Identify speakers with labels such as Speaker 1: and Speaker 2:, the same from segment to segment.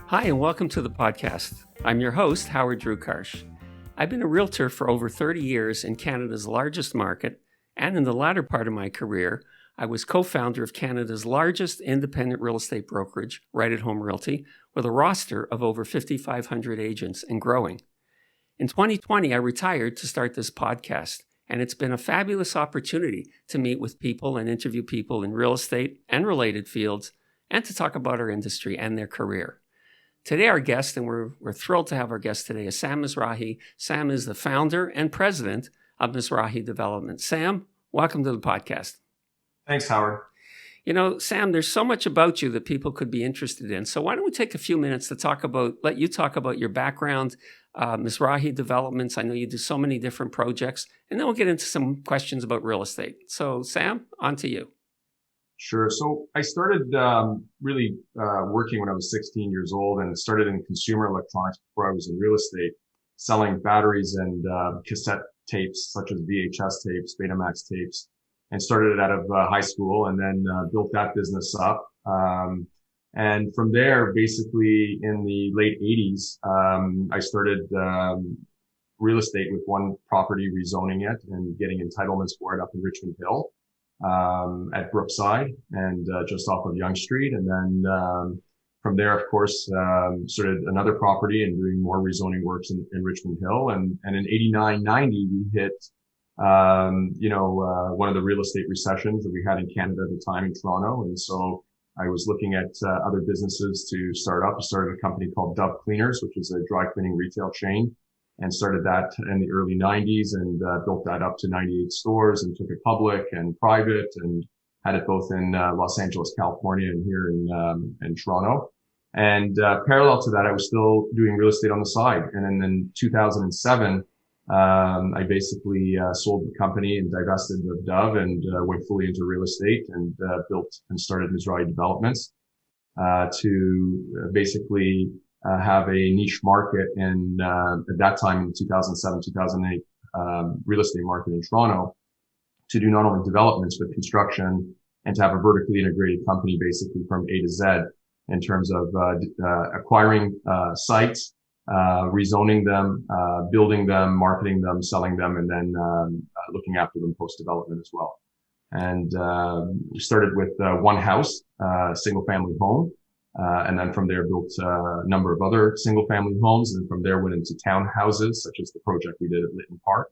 Speaker 1: Hi, and welcome to the podcast. I'm your host, Howard Drukarsh. I've been a realtor for over 30 years in Canada's largest market, and in the latter part of my career, I was co-founder of Canada's largest independent real estate brokerage, Right at Home Realty, with a roster of over 5,500 agents and growing. In 2020, I retired to start this podcast, and it's been a fabulous opportunity to meet with people and interview people in real estate and related fields, and to talk about our industry and their career. Today, our guest, and we're thrilled to have our guest today, is Sam Mizrahi. Sam is the founder and president of Mizrahi Developments. Sam, welcome to the podcast.
Speaker 2: Thanks, Howard.
Speaker 1: You know, Sam, there's so much about you that people could be interested in. So why don't we take a few minutes to let you talk about your background, Mizrahi Developments. I know you do so many different projects, and then we'll get into some questions about real estate. So, Sam, on to you.
Speaker 2: Sure. So I started working when I was 16 years old, and started in consumer electronics before I was in real estate, selling batteries and cassette tapes such as VHS tapes, Betamax tapes, and started it out of high school, and then built that business up. And from there, basically in the late 80s, I started real estate with one property, rezoning it and getting entitlements for it up in Richmond Hill. At Brookside and just off of Yonge Street. And then from there, of course, started another property and doing more rezoning works in Richmond Hill. And in 89, 90, we hit, one of the real estate recessions that we had in Canada at the time in Toronto. And so I was looking at other businesses to start up. I started a company called Dove Cleaners, which is a dry cleaning retail chain, and started that in the early 90s and built that up to 98 stores and took it public and private and had it both in Los Angeles, California, and here in Toronto. And parallel to that, I was still doing real estate on the side. And then in 2007, I basically sold the company and divested of Dove and went fully into real estate and built and started Mizrahi Developments to basically have a niche market in, at that time in 2007, 2008, real estate market in Toronto, to do not only developments, but construction, and to have a vertically integrated company basically from A to Z in terms of, acquiring, sites, rezoning them, building them, marketing them, selling them, and then, looking after them post-development as well. And, we started with, one house, single family home. And then from there built a number of other single family homes. And from there went into townhouses, such as the project we did at Lytton Park,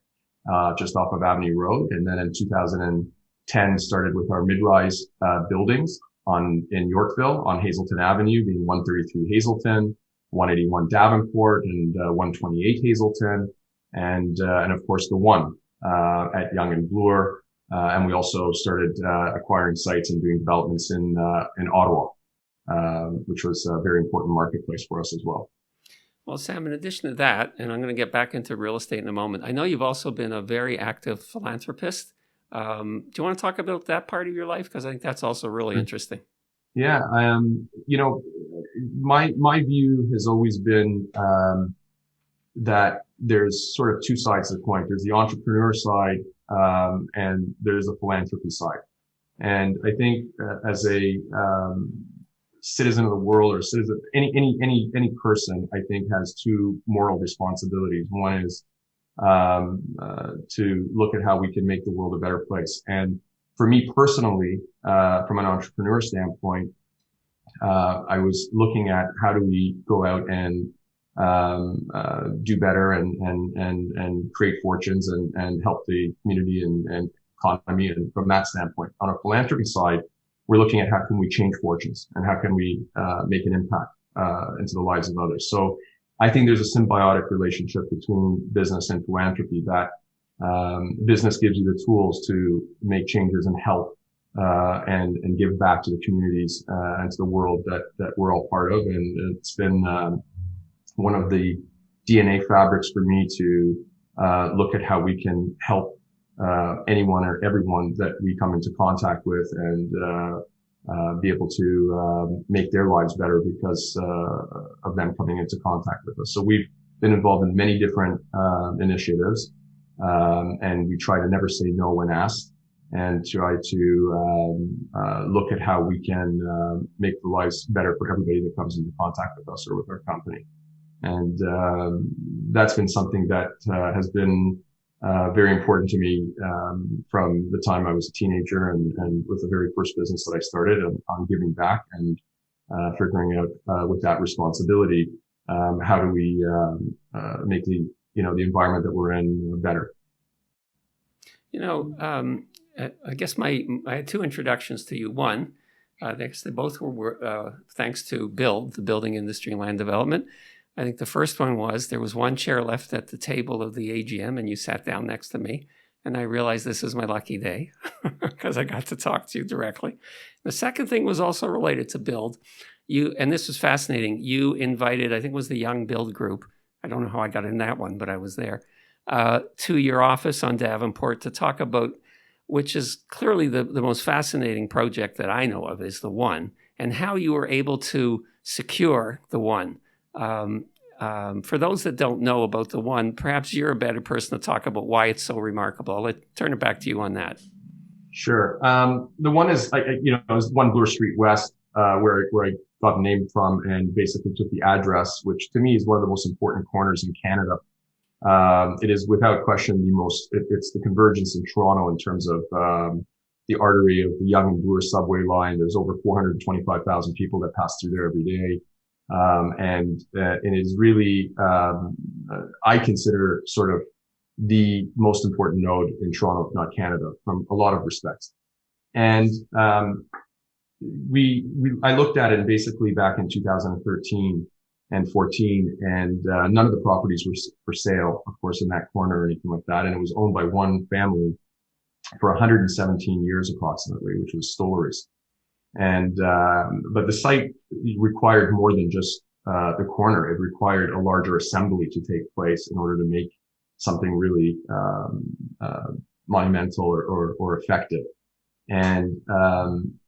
Speaker 2: just off of Avenue Road. And then in 2010 started with our mid-rise, buildings in Yorkville on Hazelton Avenue, being 133 Hazelton, 181 Davenport, and 128 Hazelton. And of course the one, at Yonge and Bloor. And we also started, acquiring sites and doing developments in Ottawa. Which was a very important marketplace for us as well.
Speaker 1: Well, Sam, in addition to that, and I'm going to get back into real estate in a moment, I know you've also been a very active philanthropist. Do you want to talk about that part of your life? Because I think that's also really interesting.
Speaker 2: Yeah. My view has always been, that there's sort of two sides to the coin. There's the entrepreneur side, and there's the philanthropy side. And I think, as a, citizen of the world, or citizen, any person, I think, has two moral responsibilities. One is, to look at how we can make the world a better place. And for me personally, from an entrepreneur standpoint, I was looking at how do we go out and, do better and create fortunes and help the community and economy. And from that standpoint, on a philanthropy side, we're looking at how can we change fortunes and how can we make an impact into the lives of others. So I think there's a symbiotic relationship between business and philanthropy, that business gives you the tools to make changes and help and give back to the communities and to the world that we're all part of. And it's been one of the DNA fabrics for me to look at how we can help anyone or everyone that we come into contact with and be able to make their lives better because of them coming into contact with us. So we've been involved in many different initiatives, and we try to never say no when asked. and try to look at how we can make the lives better for everybody that comes into contact with us or with our company. And that's been something that has been very important to me from the time I was a teenager, and with the very first business that I started on giving back and figuring out with that responsibility how do we make the environment that we're in better.
Speaker 1: I guess I had two introductions to you. One, they both were thanks to BUILD, the Building Industry and Land Development. I think the first one was there was one chair left at the table of the AGM, and you sat down next to me, and I realized this is my lucky day because I got to talk to you directly. The second thing was also related to BUILD. And this was fascinating. You invited, I think it was the Young Build group. I don't know how I got in that one, but I was there, to your office on Davenport to talk about, which is clearly the most fascinating project that I know of, is the One, and how you were able to secure the One. For those that don't know about the One, perhaps you're a better person to talk about why it's so remarkable. I'll turn it back to you on that.
Speaker 2: Sure. The One is, is 1 Bloor Street West, where I got the name from, and basically took the address, which to me is one of the most important corners in Canada. It is without question it's the convergence in Toronto in terms of the artery of the Yonge and Bloor subway line. There's over 425,000 people that pass through there every day. And it is really, I consider sort of the most important node in Toronto, if not Canada, from a lot of respects. And I looked at it basically back in 2013 and 14, and none of the properties were for sale, of course, in that corner or anything like that. And it was owned by one family for 117 years approximately, which was Stollery's. And but the site required more than just the corner. It required a larger assembly to take place in order to make something really monumental or effective. And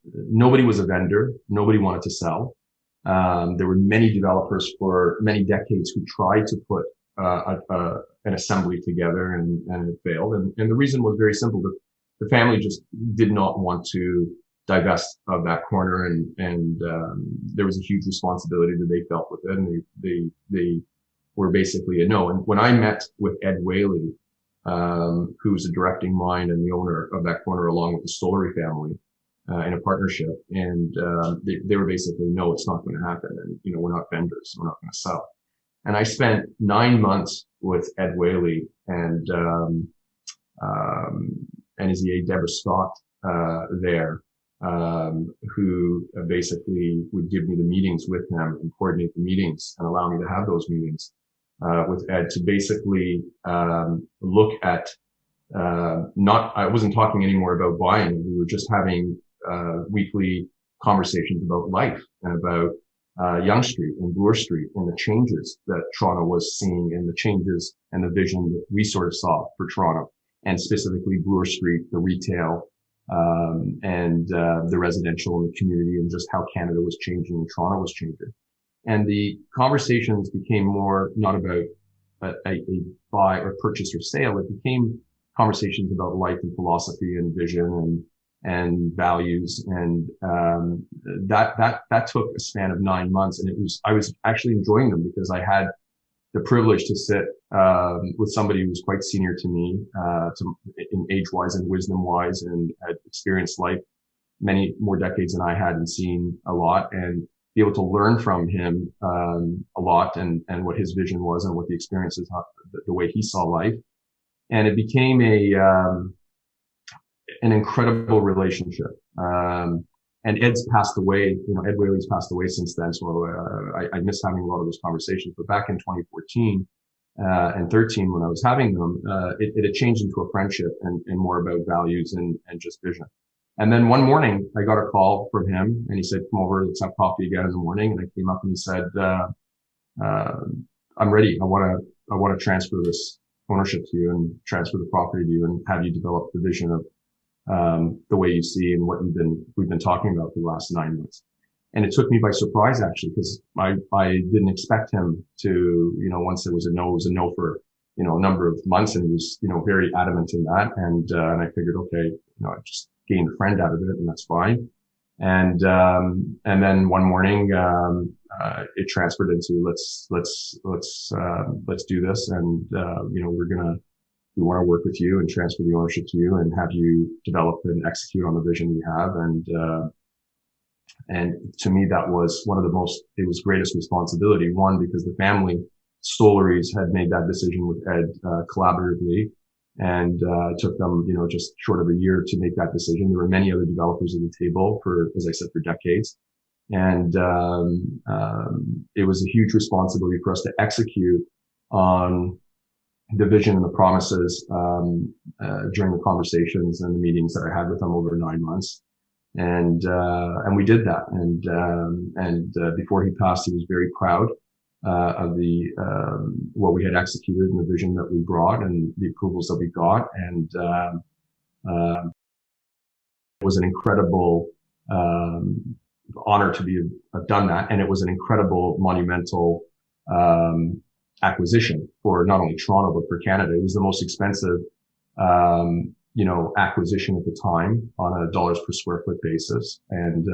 Speaker 2: nobody was a vendor. Nobody wanted to sell. There were many developers for many decades who tried to put an assembly together, and it failed. And the reason was very simple. The family just did not want to divest of that corner, and there was a huge responsibility that they felt with it, and they were basically a no. And when I met with Ed Whaley, who's a directing mind and the owner of that corner, along with the Stollery family, in a partnership, and they were basically, no, it's not going to happen, and we're not vendors, we're not going to sell. And I spent 9 months with Ed Whaley and his EA Deborah Scott there, who basically would give me the meetings with him and coordinate the meetings and allow me to have those meetings with Ed to basically look at I wasn't talking anymore about buying. We were just having weekly conversations about life and about Yonge Street and Bloor Street and the changes that Toronto was seeing, and the changes and the vision that we sort of saw for Toronto, and specifically Bloor Street, the retail, and the residential and the community, and just how Canada was changing and Toronto was changing. And the conversations became more not about a buy or purchase or sale. It became conversations about life and philosophy and vision and values. And that took a span of 9 months. And I was actually enjoying them because I had the privilege to sit with somebody who was quite senior to me, in age-wise and wisdom-wise, and had experienced life many more decades than I had, and seen a lot, and be able to learn from him a lot, and what his vision was, and what the experiences, the way he saw life. And it became an incredible relationship. And Ed's passed away, Ed Whaley's passed away since then. So I miss having a lot of those conversations. But back in 2014 and 13, when I was having them, it had changed into a friendship and more about values and just vision. And then one morning I got a call from him, and he said, come over, let's have coffee again in the morning. And I came up and he said, I'm ready. I want to transfer this ownership to you and transfer the property to you and have you develop the vision of the way you see and what we've been talking about for the last 9 months. And it took me by surprise, actually, because I didn't expect him to, once it was a no for, a number of months, and he was, very adamant in that. And I figured, okay, I just gained a friend out of it, and that's fine. And then one morning, it transferred into let's do this. And, we want to work with you and transfer the ownership to you and have you develop and execute on the vision we have. And to me, that was it was greatest responsibility. One, because the family, Stollery's, had made that decision with Ed, collaboratively. And it took them, just short of a year to make that decision. There were many other developers at the table as I said, for decades. And it was a huge responsibility for us to execute on the vision and the promises during the conversations and the meetings that I had with them over 9 months. And we did that. And before he passed, he was very proud of what we had executed and the vision that we brought and the approvals that we got. And it was an incredible honor to have done that. And it was an incredible, monumental acquisition for not only Toronto, but for Canada. It was the most expensive acquisition at the time on a dollars per square foot basis. And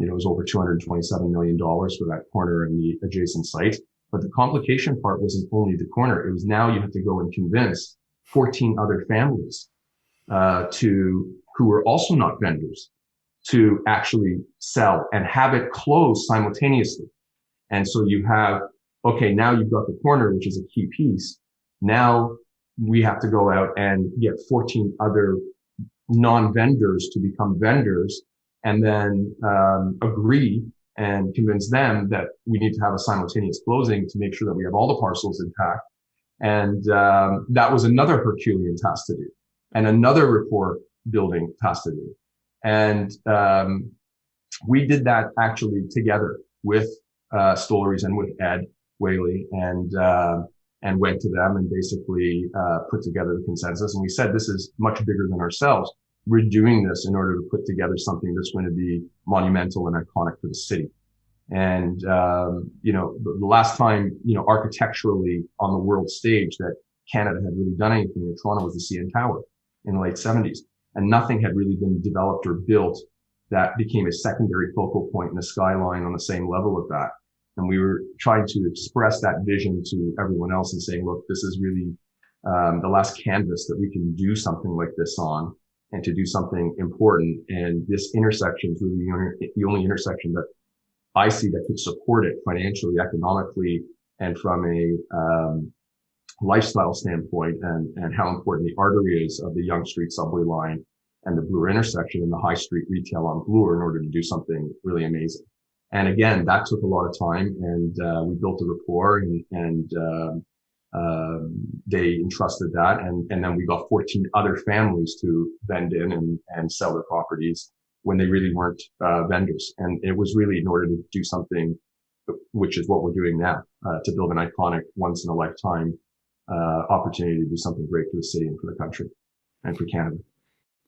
Speaker 2: it was over $227 million for that corner and the adjacent site. But the complication part wasn't only the corner. It was now you have to go and convince 14 other families who were also not vendors to actually sell and have it close simultaneously. And so you have, okay, now you've got the corner, which is a key piece. Now we have to go out and get 14 other non-vendors to become vendors, and then agree and convince them that we need to have a simultaneous closing to make sure that we have all the parcels intact. And that was another Herculean task to do, and another rapport building task to do. And we did that actually together with Stollery's and with Ed Whaley, and went to them and basically put together the consensus. And we said, this is much bigger than ourselves. We're doing this in order to put together something that's going to be monumental and iconic for the city. And, the last time, architecturally on the world stage that Canada had really done anything in Toronto was the CN Tower in the late 70s. And nothing had really been developed or built that became a secondary focal point in the skyline on the same level of that. And we were trying to express that vision to everyone else and saying, look, this is really the last canvas that we can do something like this on, and to do something important. And this intersection is really the only intersection that I see that could support it financially, economically, and from a lifestyle standpoint, and how important the artery is of the Yonge Street subway line and the Bloor intersection and the high street retail on Bloor in order to do something really amazing. And again, that took a lot of time, and we built a rapport, and they entrusted that, and then we got 14 other families to vend in and sell their properties when they really weren't vendors. And it was really in order to do something, which is what we're doing now, to build an iconic, once in a lifetime opportunity to do something great for the city and for the country and for Canada.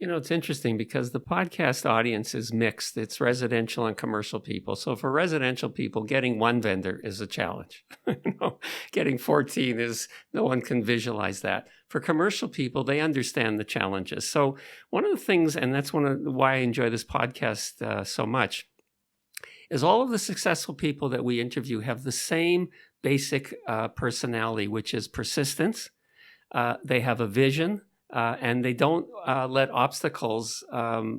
Speaker 1: It's interesting because the podcast audience is mixed. It's residential and commercial people. So for residential people, getting one vendor is a challenge. Getting 14 no one can visualize that. For commercial people, they understand the challenges. So one of the things, and that's why I enjoy this podcast so much, is all of the successful people that we interview have the same basic personality, which is persistence. They have a vision. And they don't let obstacles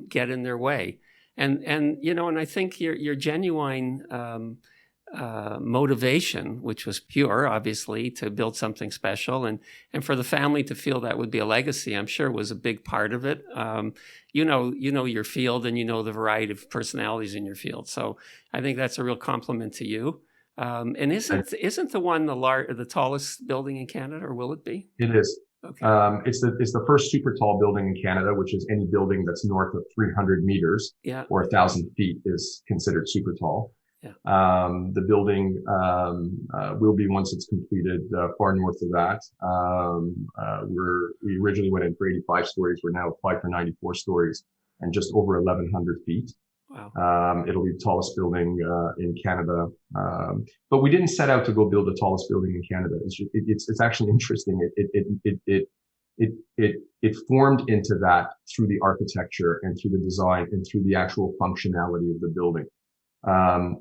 Speaker 1: get in their way. And I think your genuine motivation, which was pure, obviously, to build something special, and for the family to feel that would be a legacy, I'm sure was a big part of it. You know your field, and you know the variety of personalities in your field. So I think that's a real compliment to you. And isn't the one the tallest building in Canada, or will it be?
Speaker 2: It is. Okay. It's the first super tall building in Canada, which is any building that's north of 300 meters or 1,000 feet is considered super tall. Yeah. The building will be, once it's completed, far north of that. We originally went in for 85 stories. We're now applied for 94 stories and just over 1,100 feet. Wow. It'll be the tallest building in Canada. But we didn't set out to go build the tallest building in Canada. It's actually interesting. It it formed into that through the architecture and through the design and through the actual functionality of the building.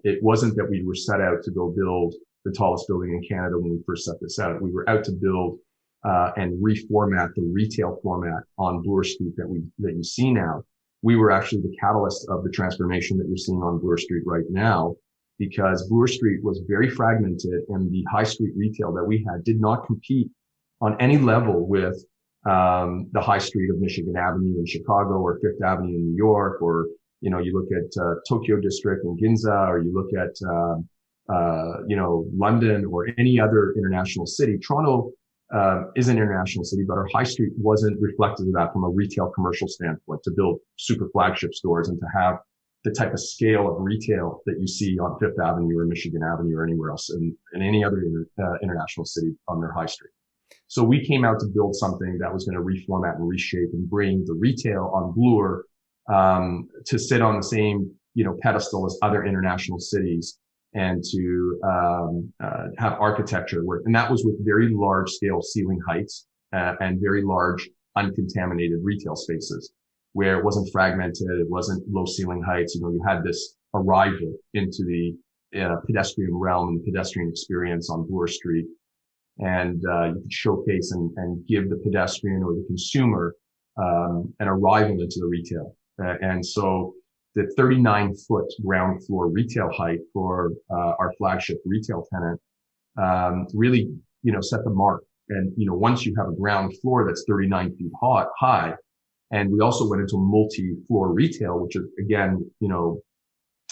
Speaker 2: It wasn't that we were set out to go build the tallest building in Canada when we first set this out. We were out to build and reformat the retail format on Bloor Street that you see now. We were actually the catalyst of the transformation that you're seeing on Bloor Street right now, because Bloor Street was very fragmented, and the high street retail that we had did not compete on any level with the high street of Michigan Avenue in Chicago, or Fifth Avenue in New York, or you look at Tokyo District in Ginza, or you look at London or any other international city. Toronto is an international city, but our high street wasn't reflective of that from a retail commercial standpoint, to build super flagship stores and to have the type of scale of retail that you see on Fifth Avenue or Michigan Avenue or anywhere else in any other international city on their high street. So we came out to build something that was going to reformat and reshape and bring the retail on Bloor to sit on the same pedestal as other international cities, and to have architecture work. And that was with very large scale ceiling heights and very large uncontaminated retail spaces, where it wasn't fragmented, it wasn't low ceiling heights. You had this arrival into the pedestrian realm and the pedestrian experience on Bloor Street. And you could showcase and give the pedestrian or the consumer an arrival into the retail. And so the 39-foot ground floor retail height for our flagship retail tenant really, set the mark. And, once you have a ground floor that's 39 feet high, and we also went into multi-floor retail, which is, again,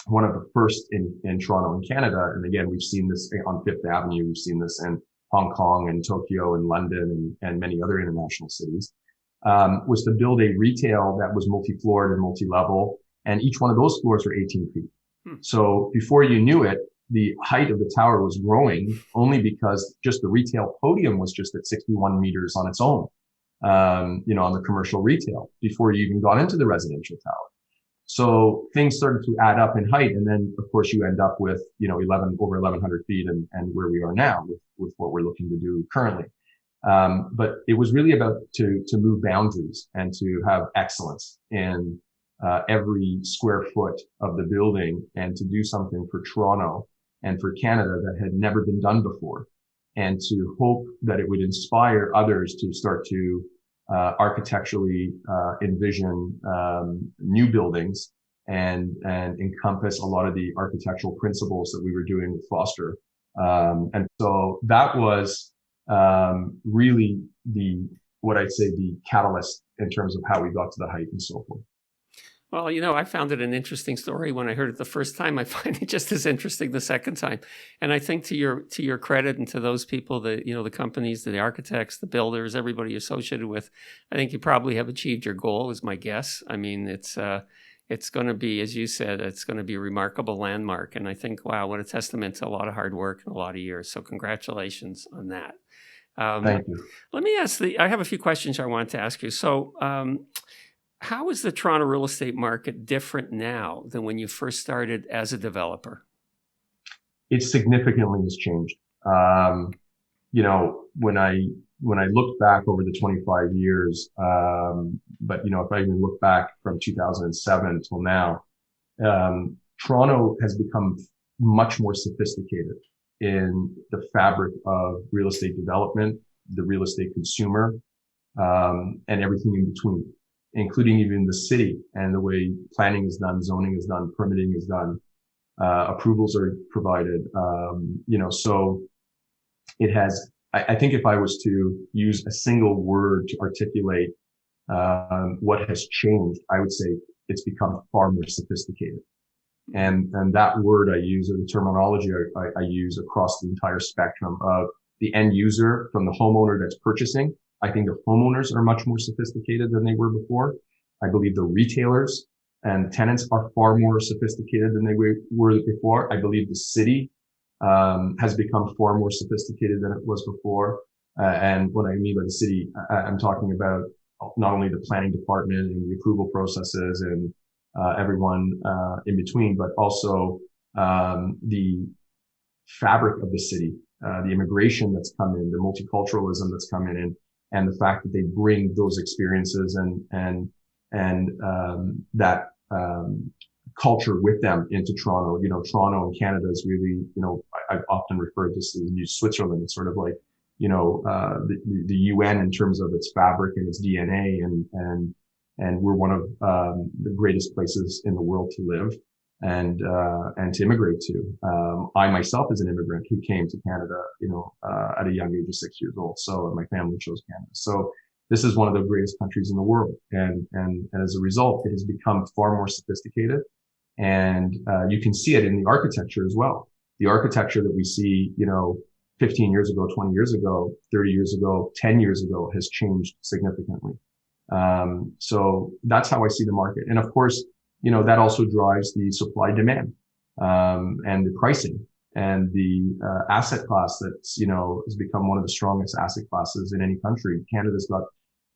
Speaker 2: one of the first in Toronto and Canada. And again, we've seen this on Fifth Avenue. We've seen this in Hong Kong and Tokyo and London and many other international cities, was to build a retail that was multi-floored and multi-level. And each one of those floors were 18 feet. So before you knew it, the height of the tower was growing, only because just the retail podium was just at 61 meters on its own, on the commercial retail, before you even got into the residential tower. So things started to add up in height. And then, of course, you end up with, over 1,100 feet and where we are now with what we're looking to do currently. But it was really about to move boundaries and to have excellence in every square foot of the building, and to do something for Toronto and for Canada that had never been done before, and to hope that it would inspire others to start to architecturally envision new buildings and encompass a lot of the architectural principles that we were doing with Foster. And so that was really what I'd say the catalyst in terms of how we got to the height and so forth.
Speaker 1: Well, I found it an interesting story when I heard it the first time. I find it just as interesting the second time. And I think to your credit and to those people, the companies, the architects, the builders, everybody associated with, I think you probably have achieved your goal, is my guess. I mean, it's going to be, as you said, it's going to be a remarkable landmark. And I think, wow, what a testament to a lot of hard work and a lot of years. So congratulations on that.
Speaker 2: Thank you.
Speaker 1: Let me ask I have a few questions I wanted to ask you. So, how is the Toronto real estate market different now than when you first started as a developer?
Speaker 2: It significantly has changed. When I look back over the 25 years, but if I even look back from 2007 till now, Toronto has become much more sophisticated in the fabric of real estate development, the real estate consumer, and everything in between, including even the city and the way planning is done, zoning is done, permitting is done, approvals are provided. So it has, I think if I was to use a single word to articulate what has changed, I would say it's become far more sophisticated. And that word I use, or the terminology I use across the entire spectrum of the end user, from the homeowner that's purchasing. I think the homeowners are much more sophisticated than they were before. I believe the retailers and the tenants are far more sophisticated than they were before. I believe the city has become far more sophisticated than it was before. And what I mean by the city, I'm talking about not only the planning department and the approval processes and everyone in between, but also the fabric of the city, the immigration that's come in, the multiculturalism that's come in, and the fact that they bring those experiences and that culture with them into Toronto. Toronto in Canada is really, I've often referred to this as New Switzerland. It's sort of like, the UN in terms of its fabric and its DNA, and we're one of the greatest places in the world to live and to immigrate to. I myself is an immigrant who came to Canada, at a young age of 6 years old. So my family chose Canada. So this is one of the greatest countries in the world. And as a result, it has become far more sophisticated. And you can see it in the architecture as well. The architecture that we see, 15 years ago, 20 years ago, 30 years ago, 10 years ago has changed significantly. So that's how I see the market. And of course, that also drives the supply demand, and the pricing and the, asset class that's, has become one of the strongest asset classes in any country. Canada's got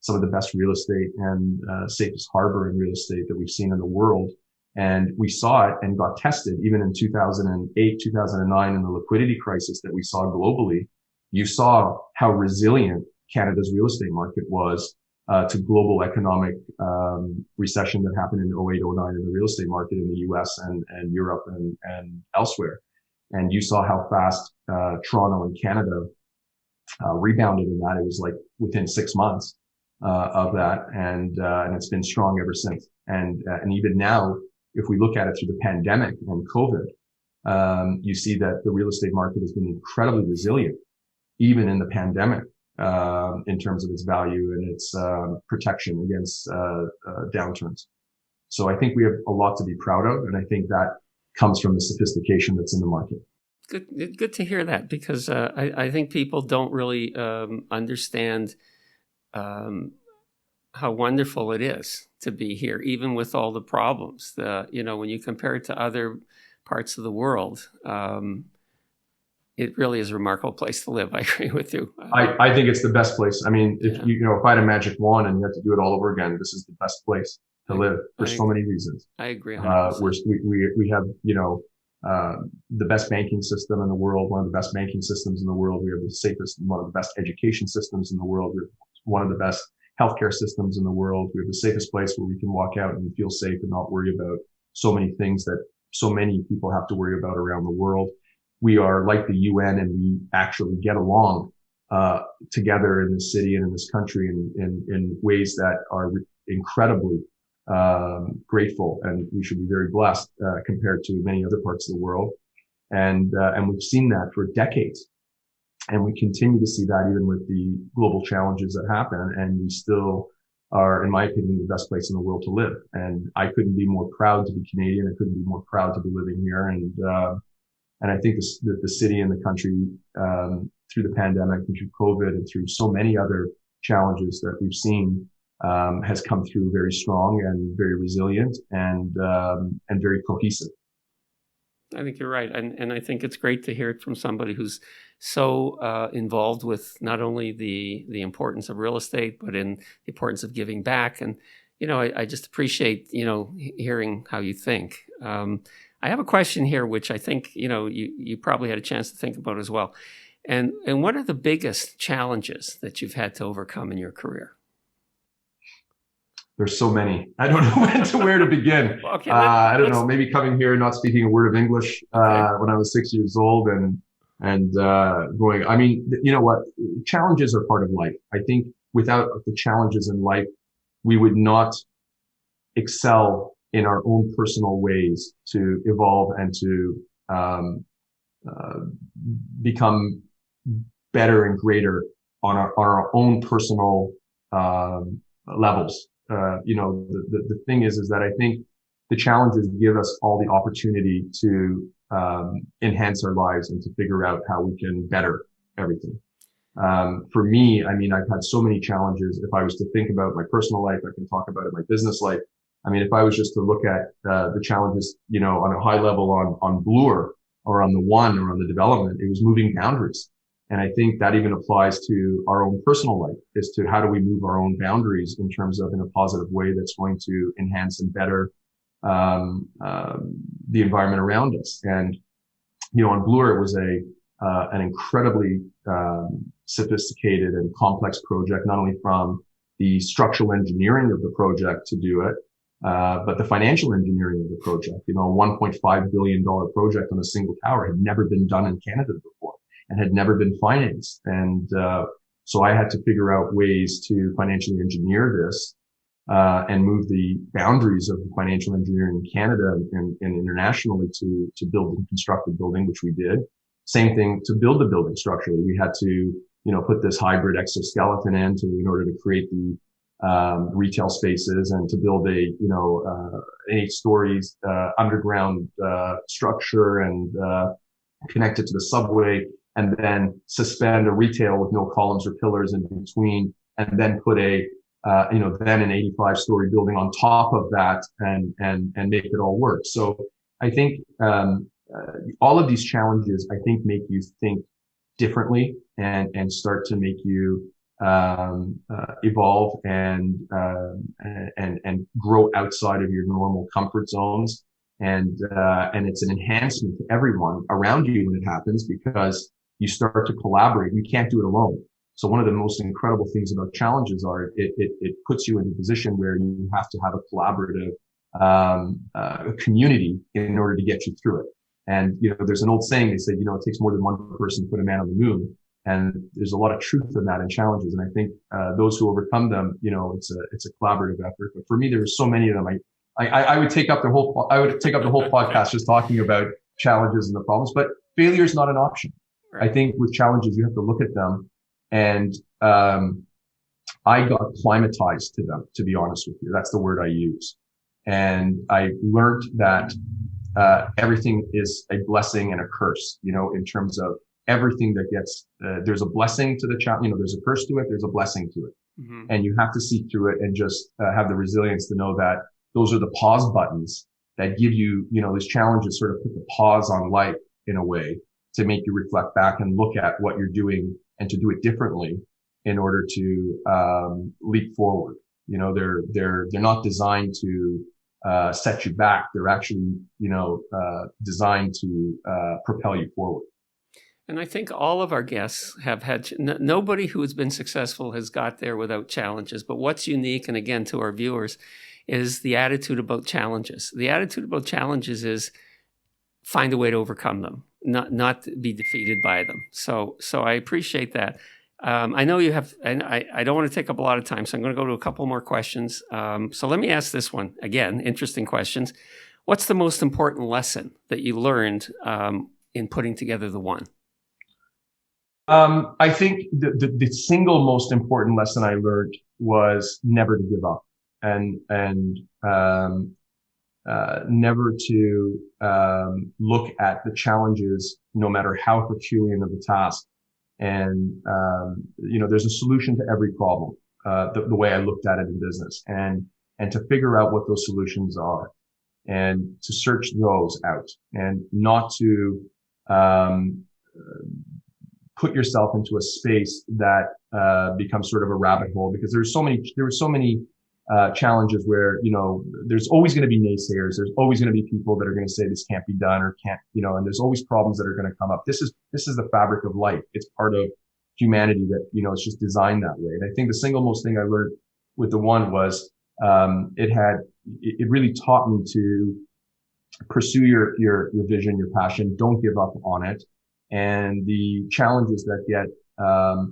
Speaker 2: some of the best real estate and, safest harbor in real estate that we've seen in the world. And we saw it and got tested even in 2008, 2009 in the liquidity crisis that we saw globally. You saw how resilient Canada's real estate market was to global economic recession that happened in 08, 09 in the real estate market in the US and Europe and elsewhere. And you saw how fast Toronto and Canada rebounded in that. It was like within 6 months of that, and it's been strong ever since. And even now, if we look at it through the pandemic and COVID, you see that the real estate market has been incredibly resilient, even in the pandemic, in terms of its value and its protection against downturns. So I think we have a lot to be proud of, and I think that comes from the sophistication that's in the market.
Speaker 1: Good to hear that, because I think people don't really understand how wonderful it is to be here, even with all the problems. When you compare it to other parts of the world, it really is a remarkable place to live. I agree with you.
Speaker 2: I think it's the best place. I mean, if I had a magic wand and you had to do it all over again, this is the best place to live for so many reasons.
Speaker 1: I agree.
Speaker 2: We have, the best banking system in the world, one of the best banking systems in the world. We have the safest, one of the best education systems in the world. We have one of the best healthcare systems in the world. We have the safest place where we can walk out and feel safe and not worry about so many things that so many people have to worry about around the world. We are like the UN, and we actually get along together in this city and in this country in ways that are incredibly grateful, and we should be very blessed compared to many other parts of the world. And we've seen that for decades. And we continue to see that even with the global challenges that happen. And we still are, in my opinion, the best place in the world to live. And I couldn't be more proud to be Canadian. I couldn't be more proud to be living here. And I think the city and the country, through the pandemic and through COVID and through so many other challenges that we've seen, has come through very strong and very resilient and very cohesive.
Speaker 1: I think you're right. And I think it's great to hear it from somebody who's so involved with not only the importance of real estate, but in the importance of giving back. And, I just appreciate, hearing how you think. I have a question here, which I think, you probably had a chance to think about as well. And what are the biggest challenges that you've had to overcome in your career?
Speaker 2: There's so many. I don't know where to begin.
Speaker 1: Okay,
Speaker 2: I don't know. Maybe coming here and not speaking a word of English when I was 6 years old, and going. I mean, you know what? Challenges are part of life. I think without the challenges in life, we would not excel in our own personal ways to evolve and to become better and greater on our own personal levels. The thing is that I think the challenges give us all the opportunity to enhance our lives and to figure out how we can better everything. For me, I mean, I've had so many challenges. If I was to think about my personal life, I can talk about it, my business life. I mean, if I was just to look at the challenges, on a high level on Bloor or on the One or on the development, it was moving boundaries. And I think that even applies to our own personal life, as to how do we move our own boundaries in terms of in a positive way that's going to enhance and better the environment around us. And on Bloor, it was an incredibly sophisticated and complex project, not only from the structural engineering of the project to do it, but the financial engineering of the project. You know, a $1.5 billion project on a single tower had never been done in Canada before and had never been financed. And so I had to figure out ways to financially engineer this and move the boundaries of financial engineering in Canada and internationally to build and construct the building, which we did. Same thing to build the building structurally. We had to, you know, put this hybrid exoskeleton in order to create the retail spaces and to build a, you know, an 8 stories underground structure and connect it to the subway, and then suspend a retail with no columns or pillars in between, and then put a you know, then an 85-story building on top of that and make it all work. So I think all of these challenges, I think, make you think differently and start to make you evolve and grow outside of your normal comfort zones. And it's an enhancement to everyone around you when it happens, because you start to collaborate. You can't do it alone. So one of the most incredible things about challenges are it puts you in a position where you have to have a collaborative community in order to get you through it. And, you know, there's an old saying, they said, you know, it takes more than one person to put a man on the moon. And there's a lot of truth in that in challenges. And I think those who overcome them, you know, it's a collaborative effort. But for me, there were so many of them. I would take up the whole podcast just talking about challenges and the problems, but failure is not an option. Right. I think with challenges, you have to look at them. And I got climatized to them, to be honest with you. That's the word I use. And I learned that everything is a blessing and a curse, you know, in terms of everything that gets, there's a blessing to the challenge, you know, there's a curse to it, there's a blessing to it. Mm-hmm. And you have to see through it and just have the resilience to know that those are the pause buttons that give you, you know, these challenges sort of put the pause on life in a way to make you reflect back and look at what you're doing and to do it differently in order to leap forward. You know, they're not designed to set you back. They're actually, you know, designed to propel you forward.
Speaker 1: And I think all of our guests have had, nobody who has been successful has got there without challenges. But what's unique, and again, to our viewers, is the attitude about challenges. The attitude about challenges is find a way to overcome them, not be defeated by them. So I appreciate that. I know you have, and I don't want to take up a lot of time, so I'm going to go to a couple more questions. So let me ask this one. Again, interesting questions. What's the most important lesson that you learned in putting together the One?
Speaker 2: I think the single most important lesson I learned was never to give up and never to look at the challenges, no matter how Herculean of the task. And you know, there's a solution to every problem. The way I looked at it in business, and to figure out what those solutions are, and to search those out, and not to put yourself into a space that becomes sort of a rabbit hole, because there were so many challenges where, you know, there's always going to be naysayers. There's always going to be people that are going to say this can't be done or can't, you know, and there's always problems that are going to come up. This is the fabric of life. It's part of humanity that, you know, it's just designed that way. And I think the single most thing I learned with the One was, it really taught me to pursue your vision, your passion. Don't give up on it. And the challenges that get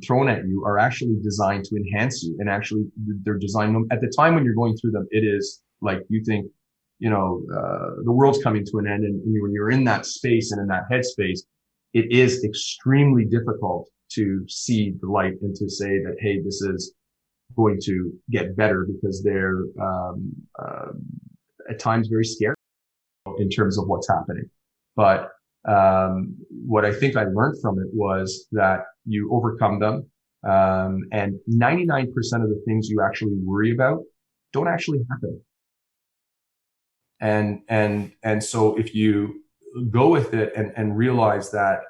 Speaker 2: thrown at you are actually designed to enhance you. And actually, they're designed at the time when you're going through them. It is like you think, you know, the world's coming to an end, and when you're in that space and in that headspace, it is extremely difficult to see the light and to say that, hey, this is going to get better, because they're at times very scary in terms of what's happening. But what I think I learned from it was that you overcome them. And 99% of the things you actually worry about don't actually happen. And so if you go with it and realize that,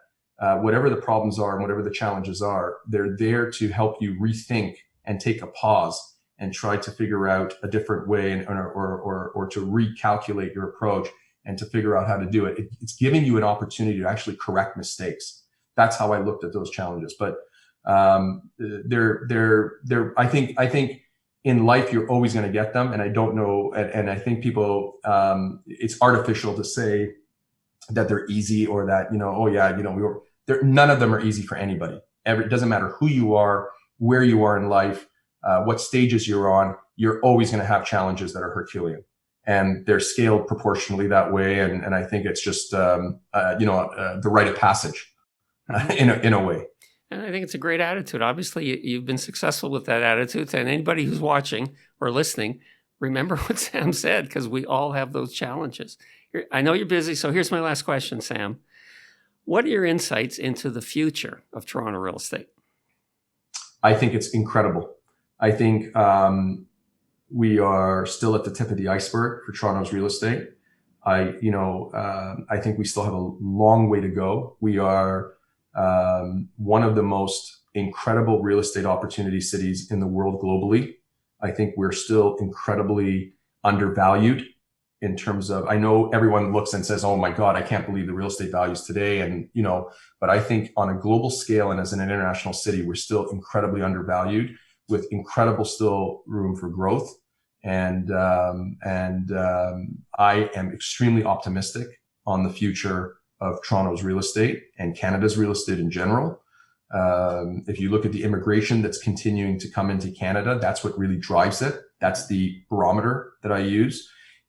Speaker 2: whatever the problems are and whatever the challenges are, they're there to help you rethink and take a pause and try to figure out a different way or to recalculate your approach and to figure out how to do it. It's giving you an opportunity to actually correct mistakes. That's how I looked at those challenges. But I think in life you're always going to get them, and I don't know, and I think people, it's artificial to say that they're easy or that none of them are easy for anybody. It doesn't matter who you are, where you are in life, what stages you're on. You're always going to have challenges that are Herculean, and they're scaled proportionally that way. And I think it's just the rite of passage in a way.
Speaker 1: And I think it's a great attitude. Obviously, you've been successful with that attitude. And anybody who's watching or listening, remember what Sam said, because we all have those challenges. I know you're busy, so here's my last question, Sam. What are your insights into the future of Toronto real estate?
Speaker 2: I think it's incredible. I think we are still at the tip of the iceberg for Toronto's real estate. I think we still have a long way to go. We are one of the most incredible real estate opportunity cities in the world globally. I think we're still incredibly undervalued in terms of, I know everyone looks and says, oh my God, I can't believe the real estate values today. And, but I think on a global scale and as an international city, we're still incredibly undervalued with incredible still room for growth. And I am extremely optimistic on the future of Toronto's real estate and Canada's real estate in general. If you look at the immigration that's continuing to come into Canada, that's what really drives it. That's the barometer that I use.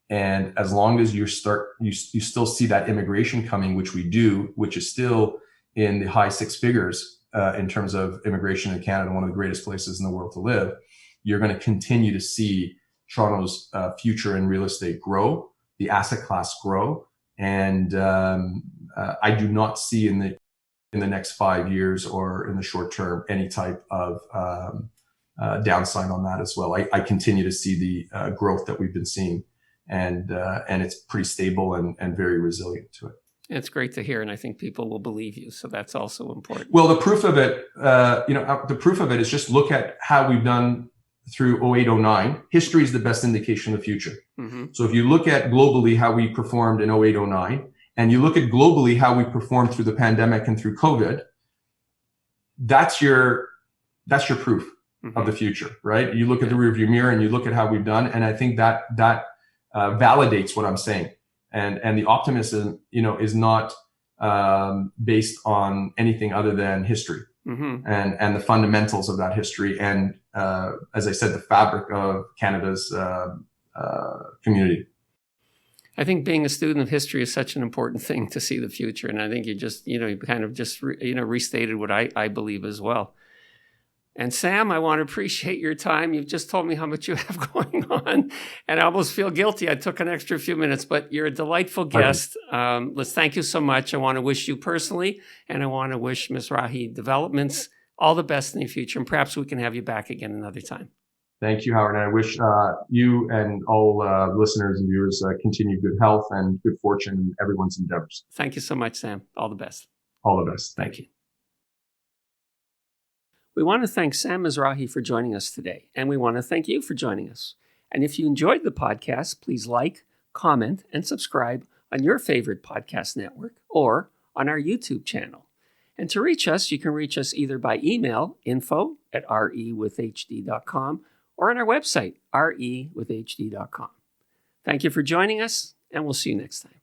Speaker 2: And as long as you still see that immigration coming, which we do, which is still in the high six figures in terms of immigration in Canada, one of the greatest places in the world to live, you're going to continue to see Toronto's future in real estate grow, the asset class grow. And I do not see in the next 5 years or in the short term any type of downside on that as well. I continue to see the growth that we've been seeing. And it's pretty stable and very resilient to it.
Speaker 1: It's great to hear, and I think people will believe you. So that's also important.
Speaker 2: Well, the proof of it, is just look at how we've done through 0809. History is the best indication of the future. Mm-hmm. So if you look at globally how we performed in 0809, and you look at globally how we performed through the pandemic and through COVID, that's your proof mm-hmm. of the future, right? You look at the rearview mirror and you look at how we've done, and I think that validates what I'm saying. And the optimism, is not based on anything other than history mm-hmm. and the fundamentals of that history. And as I said, the fabric of Canada's community.
Speaker 1: I think being a student of history is such an important thing to see the future. And I think you just, you kind of just, restated what I believe as well. And Sam, I want to appreciate your time. You've just told me how much you have going on, and I almost feel guilty. I took an extra few minutes, but you're a delightful guest. Let's thank you so much. I want to wish you personally, and I want to wish Mizrahi Developments all the best in the future, and perhaps we can have you back again another time.
Speaker 2: Thank you, Howard. And I wish you and all listeners and viewers continued good health and good fortune in everyone's endeavors.
Speaker 1: Thank you so much, Sam. All the best.
Speaker 2: All the best.
Speaker 1: Thank you. We want to thank Sam Mizrahi for joining us today, and we want to thank you for joining us. And if you enjoyed the podcast, please like, comment, and subscribe on your favorite podcast network or on our YouTube channel. And to reach us, you can reach us either by email, info@rewithhd.com, or on our website, rewithhd.com. Thank you for joining us, and we'll see you next time.